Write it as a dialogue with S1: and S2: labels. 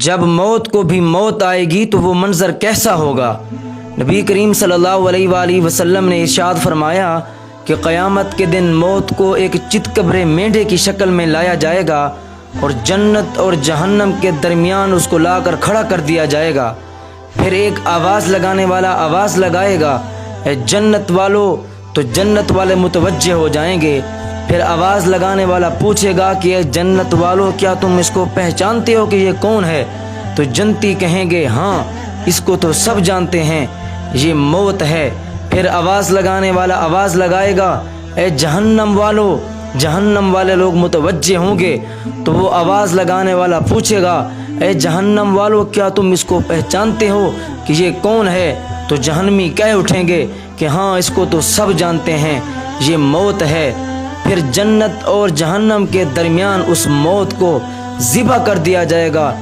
S1: جب موت کو بھی موت آئے گی تو وہ منظر کیسا ہوگا؟ نبی کریم صلی اللہ علیہ وآلہ وسلم نے ارشاد فرمایا کہ قیامت کے دن موت کو ایک چتکبرے مینڈھے کی شکل میں لایا جائے گا اور جنت اور جہنم کے درمیان اس کو لا کر کھڑا کر دیا جائے گا۔ پھر ایک آواز لگانے والا آواز لگائے گا، اے جنت والو، تو جنت والے متوجہ ہو جائیں گے۔ پھر آواز لگانے والا پوچھے گا کہ اے جنت والو، کیا تم اس کو پہچانتے ہو کہ یہ کون ہے؟ تو جنتی کہیں گے ہاں، اس کو تو سب جانتے ہیں، یہ موت ہے۔ پھر آواز لگانے والا آواز لگائے گا، اے جہنم والو، جہنم والے لوگ متوجہ ہوں گے تو وہ آواز لگانے والا پوچھے گا، اے جہنم والو، کیا تم اس کو پہچانتے ہو کہ یہ کون ہے؟ تو جہنمی کہہ اٹھیں گے کہ ہاں، اس کو تو سب جانتے ہیں، یہ موت ہے۔ پھر جنت اور جہنم کے درمیان اس موت کو ذبح کر دیا جائے گا۔